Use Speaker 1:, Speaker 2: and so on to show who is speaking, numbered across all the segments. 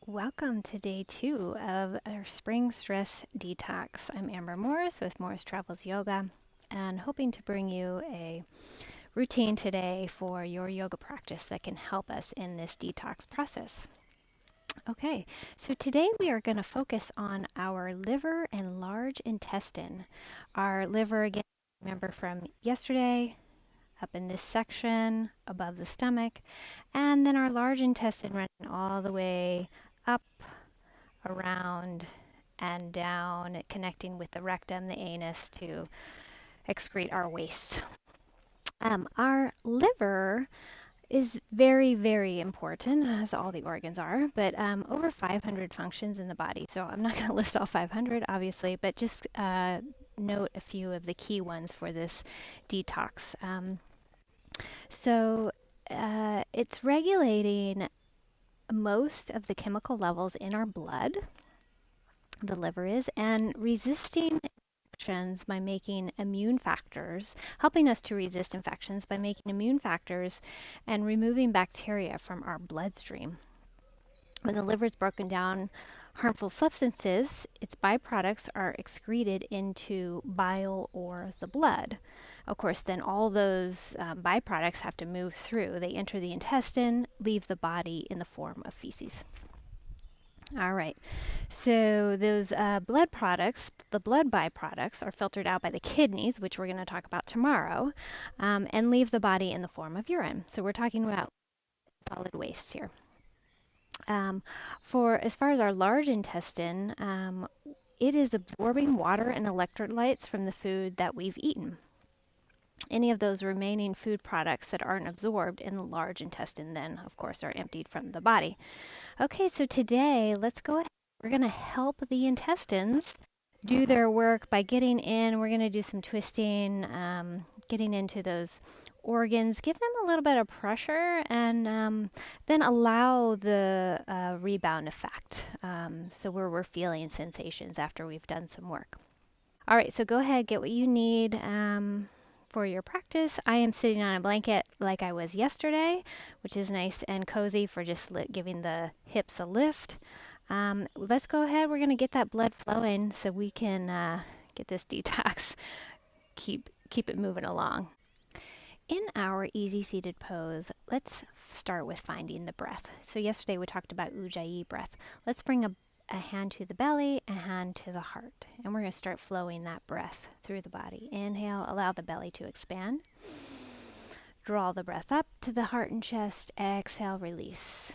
Speaker 1: Welcome to day 2 of our spring stress detox. I'm Amber Morris with Morris Travels Yoga and hoping to bring you a routine today for your yoga practice that can help us in this detox process. Okay, so today we are going to focus on our liver and large intestine. Our liver, again, remember from yesterday, up in this section above the stomach, and then our large intestine running all the way up, around, and down, connecting with the rectum, the anus, to excrete our waste. Our liver is very, very important, as all the organs are, but over 500 functions in the body. So I'm not going to list all 500, obviously, but just note a few of the key ones for this detox. It's regulating most of the chemical levels in our blood, the liver is, and resisting infections by making immune factors, helping us to resist infections by making immune factors and removing bacteria from our bloodstream. When the liver is broken down, harmful substances, its byproducts are excreted into bile or the blood. Of course, then all those byproducts have to move through. They enter the intestine, leave the body in the form of feces. All right, so those blood products, the blood byproducts, are filtered out by the kidneys, which we're going to talk about tomorrow, and leave the body in the form of urine. So we're talking about solid waste here. For as far as our large intestine, it is absorbing water and electrolytes from the food that we've eaten. Any of those remaining food products that aren't absorbed in the large intestine then, of course, are emptied from the body. Okay, so today, let's go ahead. We're going to help the intestines do their work by getting in. We're going to do some twisting, getting into those organs, give them a little bit of pressure, and then allow the rebound effect. So where we're feeling sensations after we've done some work. All right, so go ahead, get what you need for your practice. I am sitting on a blanket like I was yesterday, which is nice and cozy for just giving the hips a lift. Let's go ahead. We're going to get that blood flowing so we can get this detox, keep it moving along. In our easy seated pose, let's start with finding the breath. So yesterday we talked about ujjayi breath. Let's bring a hand to the belly, a hand to the heart. And we're going to start flowing that breath through the body. Inhale, allow the belly to expand. Draw the breath up to the heart and chest. Exhale, release.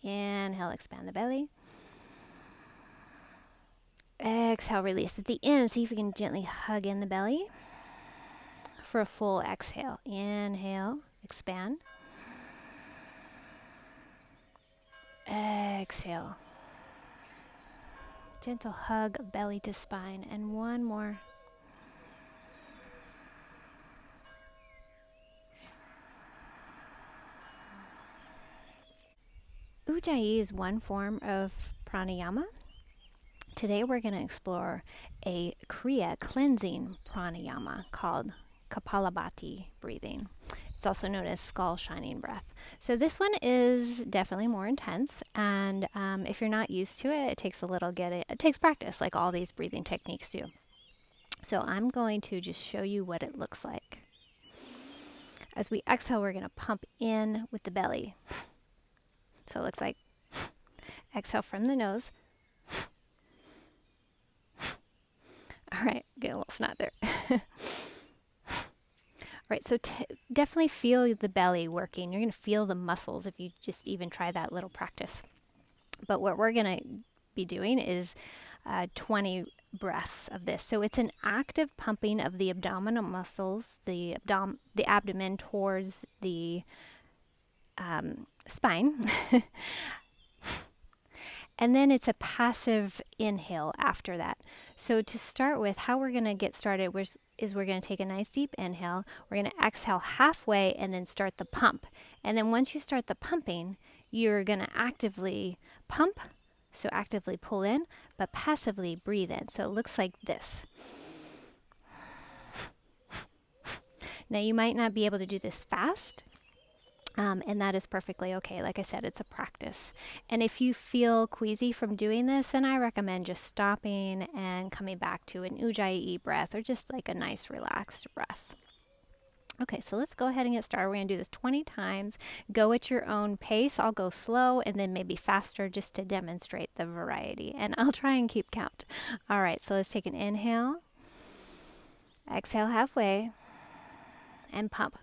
Speaker 1: Inhale, expand the belly. Exhale, release. At the end, see if we can gently hug in the belly for a full exhale. Inhale, expand. Exhale. Gentle hug of belly to spine. And one more. Ujjayi is one form of pranayama. Today we're going to explore a Kriya cleansing pranayama called Kapalabhati breathing. It's also known as skull shining breath. So this one is definitely more intense, and if you're not used to it, it takes a little it takes practice, like all these breathing techniques do. So I'm going to just show you what it looks like. As we exhale, we're going to pump in with the belly. So it looks like exhale from the nose. All right, get a little snot there. All right, so definitely feel the belly working. You're going to feel the muscles if you just even try that little practice. But what we're going to be doing is 20 breaths of this. So it's an active pumping of the abdominal muscles, the abdomen towards the spine. And then it's a passive inhale after that. So to start with, how we're going to get started is we're going to take a nice deep inhale. We're going to exhale halfway and then start the pump. And then once you start the pumping, you're going to actively pump, so actively pull in, but passively breathe in. So it looks like this. Now you might not be able to do this fast. And that is perfectly okay. Like I said, it's a practice. And if you feel queasy from doing this, then I recommend just stopping and coming back to an ujjayi breath or just like a nice relaxed breath. Okay, so let's go ahead and get started. We're going to do this 20 times. Go at your own pace. I'll go slow and then maybe faster just to demonstrate the variety. And I'll try and keep count. All right, so let's take an inhale. Exhale halfway. And pump.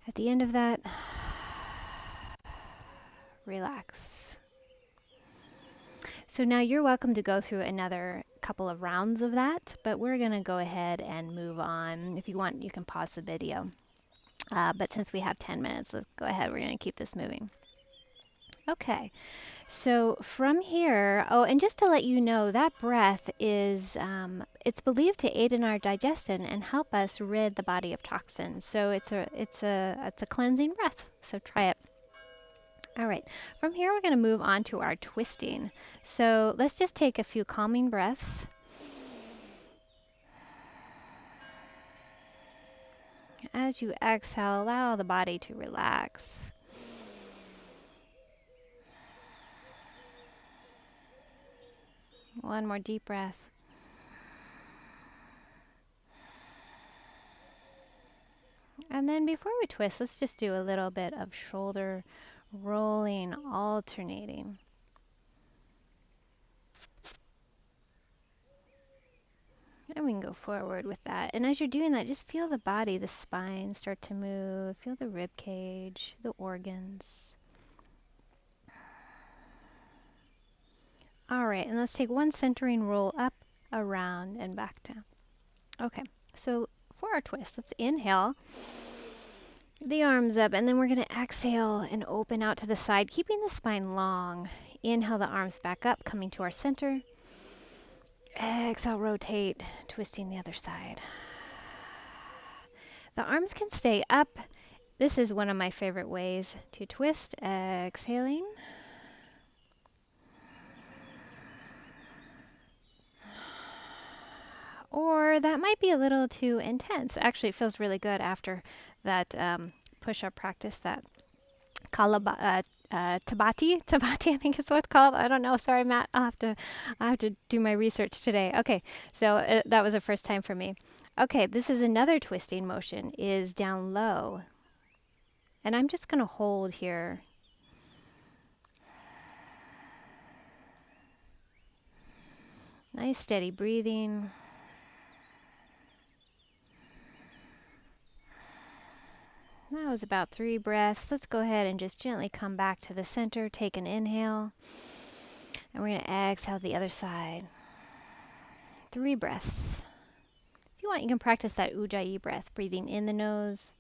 Speaker 1: At the end of that, relax. So now you're welcome to go through another couple of rounds of that, but we're going to go ahead and move on. If you want, you can pause the video. But since we have 10 minutes, let's go ahead. We're going to keep this moving. Okay, so from here, oh, and just to let you know, that breath is, it's believed to aid in our digestion and help us rid the body of toxins. So it's a cleansing breath. So try it. All right, from here we're going to move on to our twisting. So let's just take a few calming breaths. As you exhale, allow the body to relax. One more deep breath. And then before we twist, let's just do a little bit of shoulder rolling, alternating. And we can go forward with that. And as you're doing that, just feel the body, the spine start to move. Feel the rib cage, the organs. All right, and let's take one centering roll up, around, and back down. Okay, so for our twist, let's inhale the arms up, and then we're going to exhale and open out to the side, keeping the spine long. Inhale the arms back up, coming to our center. Exhale, rotate, twisting the other side. The arms can stay up. This is one of my favorite ways to twist. Exhaling. Or that might be a little too intense. Actually, it feels really good after that push-up practice, that Tabati, I think is what it's called. I don't know. Sorry, Matt. I have to do my research today. Okay, so that was the first time for me. Okay, this is another twisting motion, is down low. And I'm just going to hold here. Nice steady breathing. That was about 3 breaths. Let's go ahead and just gently come back to the center. Take an inhale. And we're going to exhale the other side. 3 breaths. If you want, you can practice that ujjayi breath, breathing in the nose,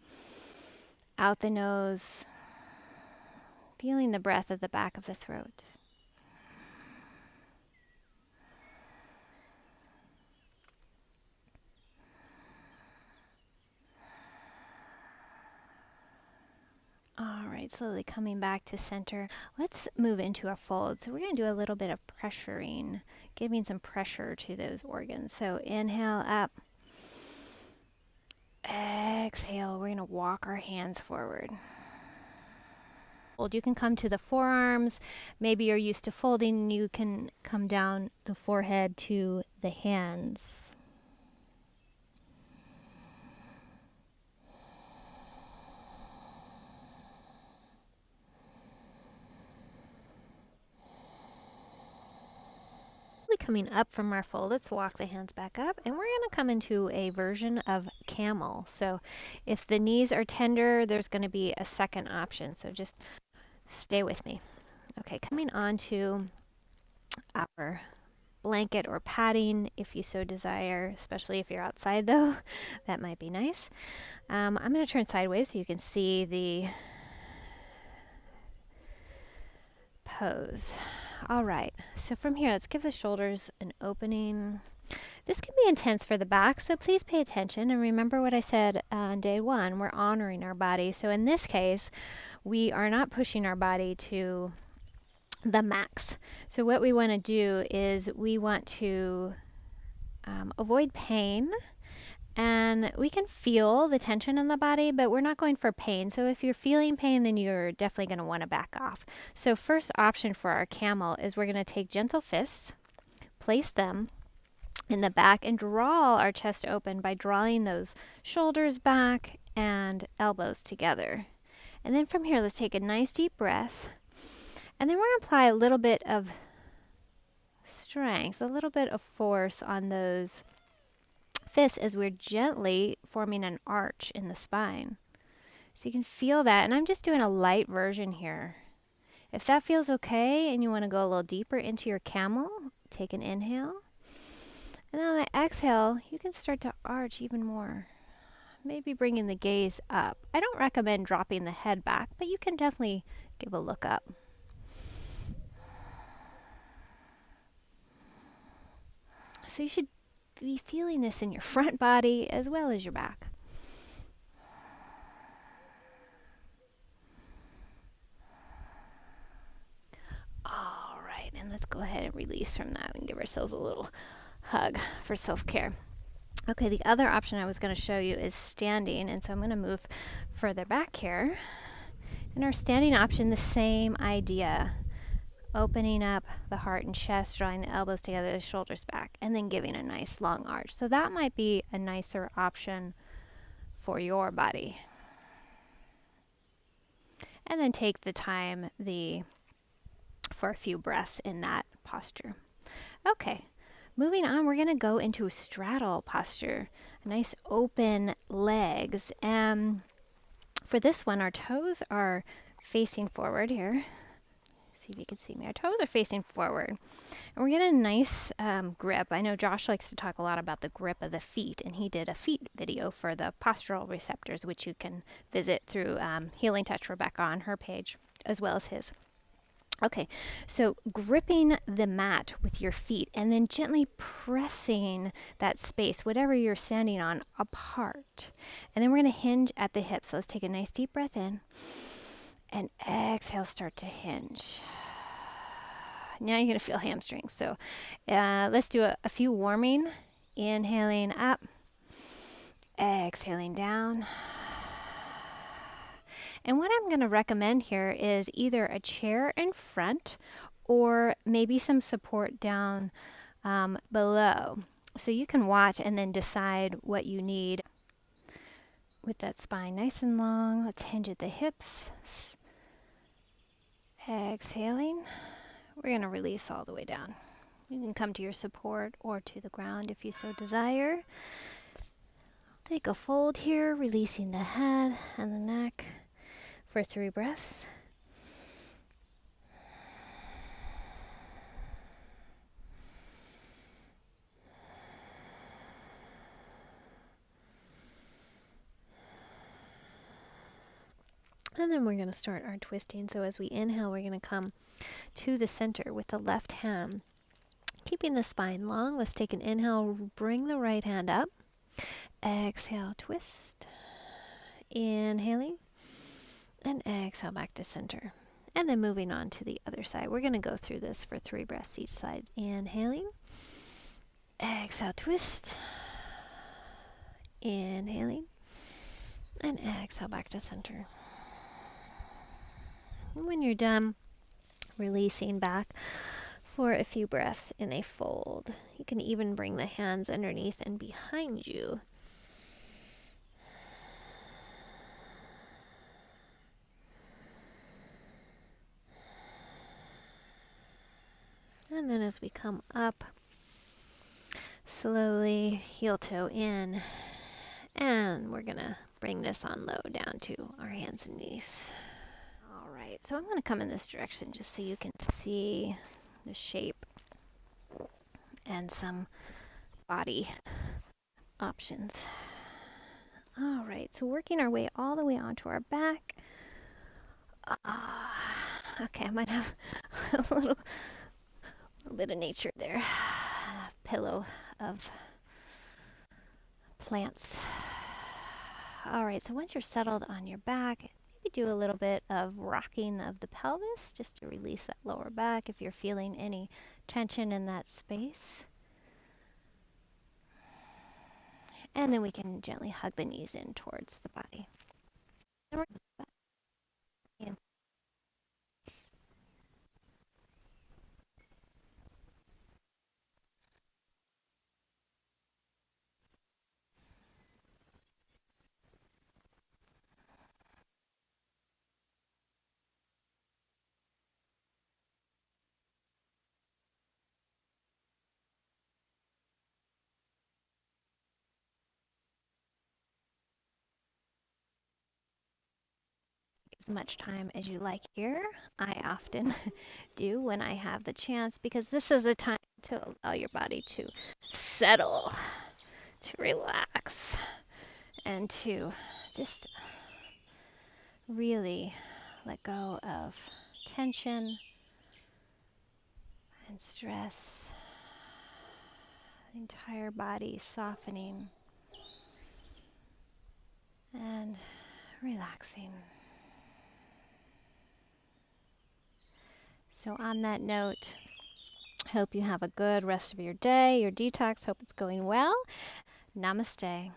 Speaker 1: out the nose, feeling the breath at the back of the throat. All right, slowly coming back to center. Let's move into a fold. So we're going to do a little bit of pressuring, giving some pressure to those organs. So inhale up. Exhale, we're going to walk our hands forward. You can come to the forearms. Maybe you're used to folding. You can come down the forehead to the hands. Coming up from our fold, let's walk the hands back up, and we're going to come into a version of camel. So if the knees are tender, there's going to be a second option. So just stay with me. Okay, coming on to our blanket or padding if you so desire, especially if you're outside though. That might be nice. I'm going to turn sideways so you can see the pose. All right, so from here, let's give the shoulders an opening. This can be intense for the back, so please pay attention and remember what I said on day 1. We're honoring our body. So in this case, we are not pushing our body to the max. So what we want to do is we want to avoid pain, and we can feel the tension in the body, but we're not going for pain. So if you're feeling pain, then you're definitely going to want to back off. So first option for our camel is we're going to take gentle fists, place them in the back, and draw our chest open by drawing those shoulders back and elbows together. And then from here, let's take a nice deep breath. And then we're going to apply a little bit of strength, a little bit of force on those fists as we're gently forming an arch in the spine. So you can feel that. And I'm just doing a light version here. If that feels okay and you want to go a little deeper into your camel, take an inhale. And then on the exhale, you can start to arch even more. Maybe bringing the gaze up. I don't recommend dropping the head back, but you can definitely give a look up. So you should be feeling this in your front body as well as your back. All right, and let's go ahead and release from that and give ourselves a little hug for self-care. Okay, the other option I was going to show you is standing, and so I'm going to move further back here. In our standing option, the same idea. Opening up the heart and chest, drawing the elbows together, the shoulders back, and then giving a nice long arch. So that might be a nicer option for your body. And then take the time for a few breaths in that posture. Okay, moving on, we're going to go into straddle posture. Nice open legs. And for this one, our toes are facing forward here. See if you can see me. Our toes are facing forward. And we're getting a nice grip. I know Josh likes to talk a lot about the grip of the feet, and he did a feet video for the postural receptors, which you can visit through Healing Touch Rebecca on her page, as well as his. Okay, so gripping the mat with your feet and then gently pressing that space, whatever you're standing on, apart. And then we're going to hinge at the hips. So let's take a nice deep breath in. And exhale, start to hinge. Now you're going to feel hamstrings. So let's do a few warming. Inhaling up. Exhaling down. And what I'm going to recommend here is either a chair in front or maybe some support down below. So you can watch and then decide what you need. With that spine nice and long, let's hinge at the hips. Exhaling. We're going to release all the way down. You can come to your support or to the ground if you so desire. Take a fold here, releasing the head and the neck for 3 breaths. And then we're going to start our twisting. So as we inhale, we're going to come to the center with the left hand. Keeping the spine long, let's take an inhale, bring the right hand up. Exhale, twist. Inhaling. And exhale back to center. And then moving on to the other side. We're going to go through this for 3 breaths each side. Inhaling. Exhale, twist. Inhaling. And exhale back to center. And when you're done, releasing back for a few breaths in a fold. You can even bring the hands underneath and behind you. And then as we come up, slowly heel toe in. And we're going to bring this on low down to our hands and knees. All right, so I'm going to come in this direction just so you can see the shape and some body options. All right, so working our way all the way onto our back. Okay, I might have a little bit of nature there. A pillow of plants. All right, so once you're settled on your back, maybe do a little bit of rocking of the pelvis just to release that lower back if you're feeling any tension in that space. And then we can gently hug the knees in towards the body. Then we're back in. As much time as you like here. I often do when I have the chance because this is a time to allow your body to settle, to relax, and to just really let go of tension and stress. The entire body softening and relaxing. So on that note, hope you have a good rest of your day, your detox. Hope it's going well. Namaste.